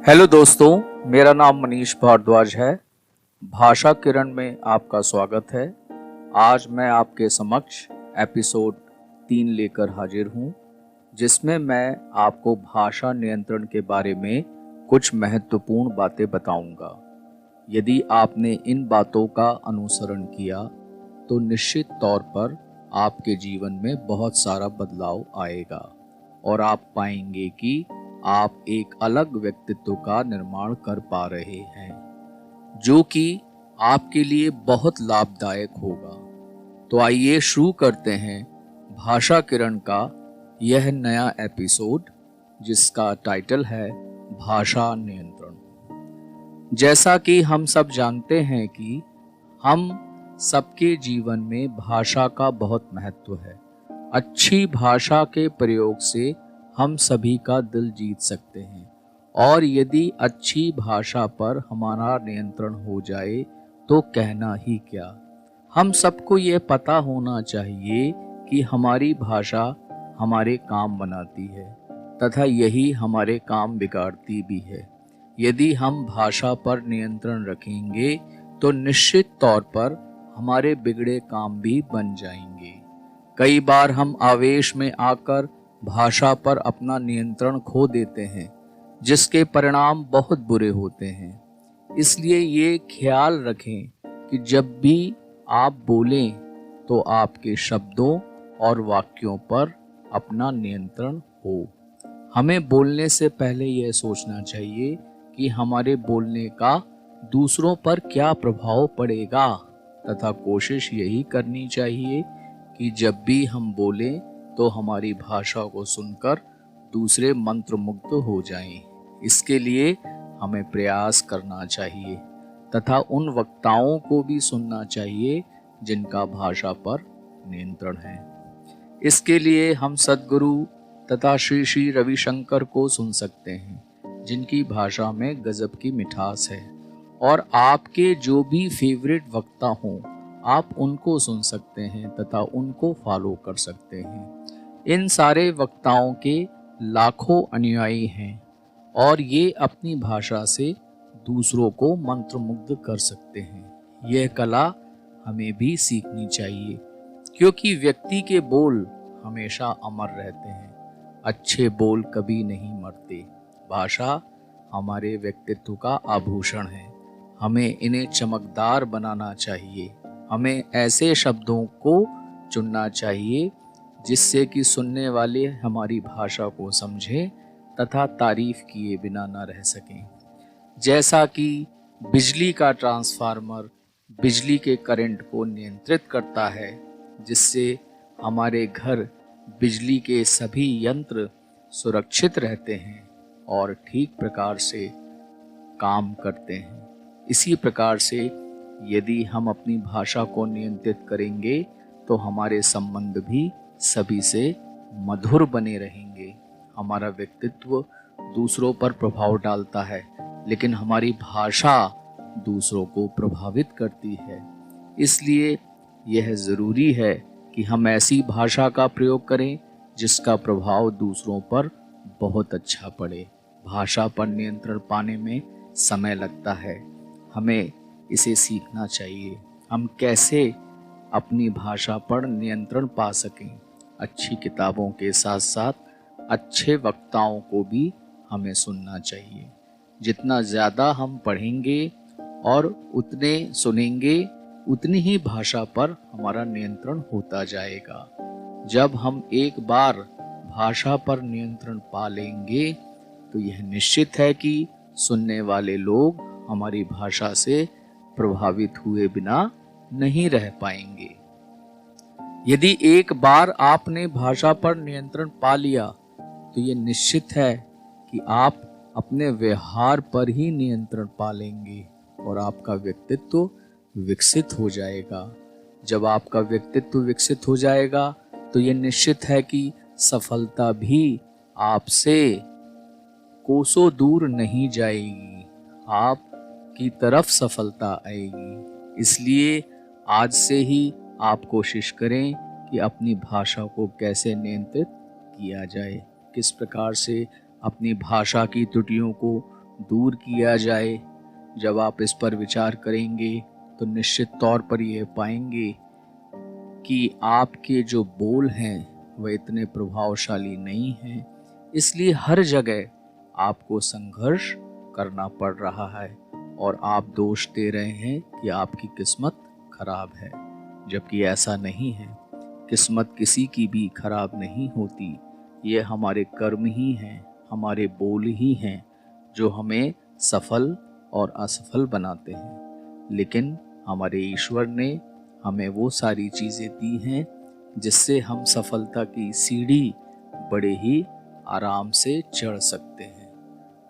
Hello दोस्तों, मेरा नाम मनीष भारद्वाज है। भाषा किरण में आपका स्वागत है। आज मैं आपके समक्ष एपिसोड 3 लेकर हाजिर हूँ, जिसमें मैं आपको भाषा नियंत्रण के बारे में कुछ महत्वपूर्ण बातें बताऊंगा। यदि आपने इन बातों का अनुसरण किया तो निश्चित तौर पर आपके जीवन में बहुत सारा बदलाव आएगा और आप पाएंगे कि आप एक अलग व्यक्तित्व का निर्माण कर पा रहे हैं, जो कि आपके लिए बहुत लाभदायक होगा। तो आइए शुरू करते हैं भाषा किरण का यह नया एपिसोड, जिसका टाइटल है भाषा नियंत्रण। जैसा कि हम सब जानते हैं कि हम सबके जीवन में भाषा का बहुत महत्व है। अच्छी भाषा के प्रयोग से हम सभी का दिल जीत सकते हैं, और यदि अच्छी भाषा पर हमारा नियंत्रण हो जाए तो कहना ही क्या। हम सबको ये पता होना चाहिए कि हमारी भाषा हमारे काम बनाती है तथा यही हमारे काम बिगाड़ती भी है। यदि हम भाषा पर नियंत्रण रखेंगे तो निश्चित तौर पर हमारे बिगड़े काम भी बन जाएंगे। कई बार हम आवेश में आकर भाषा पर अपना नियंत्रण खो देते हैं, जिसके परिणाम बहुत बुरे होते हैं। इसलिए ये ख्याल रखें कि जब भी आप बोलें तो आपके शब्दों और वाक्यों पर अपना नियंत्रण हो। हमें बोलने से पहले यह सोचना चाहिए कि हमारे बोलने का दूसरों पर क्या प्रभाव पड़ेगा, तथा कोशिश यही करनी चाहिए कि जब भी हम बोलें तो हमारी भाषा को सुनकर दूसरे मंत्रमुग्ध हो जाएं। इसके लिए हमें प्रयास करना चाहिए तथा उन वक्ताओं को भी सुनना चाहिए जिनका भाषा पर नियंत्रण है। इसके लिए हम सद्गुरु तथा श्री श्री रविशंकर को सुन सकते हैं, जिनकी भाषा में गजब की मिठास है। और आपके जो भी फेवरेट वक्ता हों, आप उनको सुन सकते हैं तथा उनको फॉलो कर सकते हैं। इन सारे वक्ताओं के लाखों अनुयायी हैं और ये अपनी भाषा से दूसरों को मंत्रमुग्ध कर सकते हैं। यह कला हमें भी सीखनी चाहिए, क्योंकि व्यक्ति के बोल हमेशा अमर रहते हैं। अच्छे बोल कभी नहीं मरते। भाषा हमारे व्यक्तित्व का आभूषण है। हमें इन्हें चमकदार बनाना चाहिए। हमें ऐसे शब्दों को चुनना चाहिए जिससे कि सुनने वाले हमारी भाषा को समझें तथा तारीफ किए बिना न रह सकें। जैसा कि बिजली का ट्रांसफार्मर बिजली के करंट को नियंत्रित करता है, जिससे हमारे घर बिजली के सभी यंत्र सुरक्षित रहते हैं और ठीक प्रकार से काम करते हैं। इसी प्रकार से यदि हम अपनी भाषा को नियंत्रित करेंगे तो हमारे संबंध भी सभी से मधुर बने रहेंगे। हमारा व्यक्तित्व दूसरों पर प्रभाव डालता है, लेकिन हमारी भाषा दूसरों को प्रभावित करती है। इसलिए यह ज़रूरी है कि हम ऐसी भाषा का प्रयोग करें जिसका प्रभाव दूसरों पर बहुत अच्छा पड़े। भाषा पर नियंत्रण पाने में समय लगता है। हमें इसे सीखना चाहिए। हम कैसे अपनी भाषा पर नियंत्रण पा सकें? अच्छी किताबों के साथ साथ अच्छे वक्ताओं को भी हमें सुनना चाहिए। जितना ज़्यादा हम पढ़ेंगे और उतने सुनेंगे, उतनी ही भाषा पर हमारा नियंत्रण होता जाएगा। जब हम एक बार भाषा पर नियंत्रण पा लेंगे तो यह निश्चित है कि सुनने वाले लोग हमारी भाषा से प्रभावित हुए बिना नहीं रह पाएंगे। यदि एक बार आपने भाषा पर नियंत्रण पा लिया तो ये निश्चित है कि आप अपने व्यवहार पर ही नियंत्रण पा लेंगे और आपका व्यक्तित्व विकसित हो जाएगा। जब आपका व्यक्तित्व विकसित हो जाएगा तो ये निश्चित है कि सफलता भी आपसे कोसों दूर नहीं जाएगी, आपकी तरफ सफलता आएगी। इसलिए आज से ही आप कोशिश करें कि अपनी भाषा को कैसे नियंत्रित किया जाए, किस प्रकार से अपनी भाषा की त्रुटियों को दूर किया जाए। जब आप इस पर विचार करेंगे तो निश्चित तौर पर यह पाएंगे कि आपके जो बोल हैं वह इतने प्रभावशाली नहीं हैं, इसलिए हर जगह आपको संघर्ष करना पड़ रहा है और आप दोष दे रहे हैं कि आपकी किस्मत खराब है, जबकि ऐसा नहीं है। किस्मत किसी की भी खराब नहीं होती, ये हमारे कर्म ही हैं, हमारे बोल ही हैं जो हमें सफल और असफल बनाते हैं। लेकिन हमारे ईश्वर ने हमें वो सारी चीज़ें दी हैं जिससे हम सफलता की सीढ़ी बड़े ही आराम से चढ़ सकते हैं।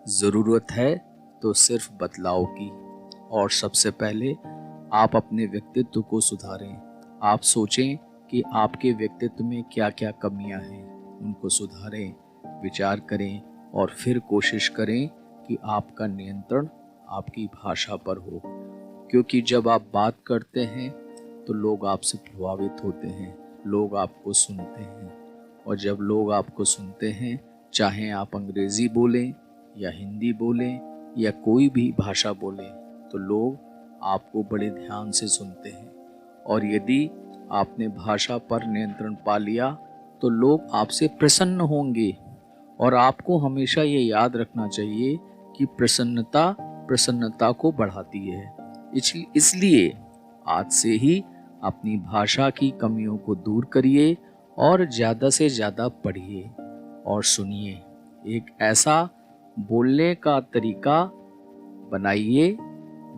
ज़रूरत है तो सिर्फ बदलाव की, और सबसे पहले आप अपने व्यक्तित्व को सुधारें। आप सोचें कि आपके व्यक्तित्व में क्या क्या कमियां हैं, उनको सुधारें, विचार करें और फिर कोशिश करें कि आपका नियंत्रण आपकी भाषा पर हो। क्योंकि जब आप बात करते हैं तो लोग आपसे प्रभावित होते हैं, लोग आपको सुनते हैं, और जब लोग आपको सुनते हैं, चाहे आप अंग्रेज़ी बोलें या हिंदी बोलें या कोई भी भाषा बोलें, तो लोग आपको बड़े ध्यान से सुनते हैं। और यदि आपने भाषा पर नियंत्रण पा लिया तो लोग आपसे प्रसन्न होंगे। और आपको हमेशा ये याद रखना चाहिए कि प्रसन्नता प्रसन्नता को बढ़ाती है। इसलिए आज से ही अपनी भाषा की कमियों को दूर करिए और ज़्यादा से ज़्यादा पढ़िए और सुनिए। एक ऐसा बोलने का तरीका बनाइए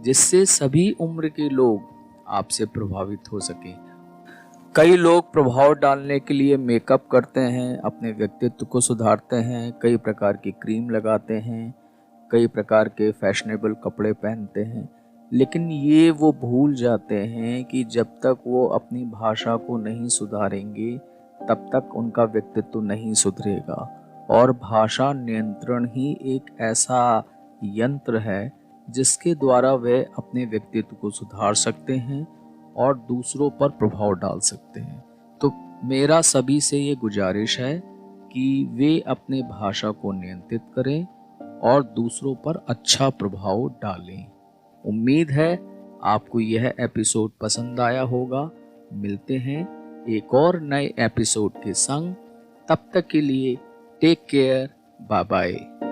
जिससे सभी उम्र के लोग आपसे प्रभावित हो सकें। कई लोग प्रभाव डालने के लिए मेकअप करते हैं, अपने व्यक्तित्व को सुधारते हैं, कई प्रकार की क्रीम लगाते हैं, कई प्रकार के फैशनेबल कपड़े पहनते हैं, लेकिन ये वो भूल जाते हैं कि जब तक वो अपनी भाषा को नहीं सुधारेंगे तब तक उनका व्यक्तित्व नहीं सुधरेगा। और भाषा नियंत्रण ही एक ऐसा यंत्र है जिसके द्वारा वे अपने व्यक्तित्व को सुधार सकते हैं और दूसरों पर प्रभाव डाल सकते हैं। तो मेरा सभी से ये गुजारिश है कि वे अपने भाषा को नियंत्रित करें और दूसरों पर अच्छा प्रभाव डालें। उम्मीद है आपको यह एपिसोड पसंद आया होगा। मिलते हैं एक और नए एपिसोड के संग। तब तक के लिए टेक केयर, बाय बाय।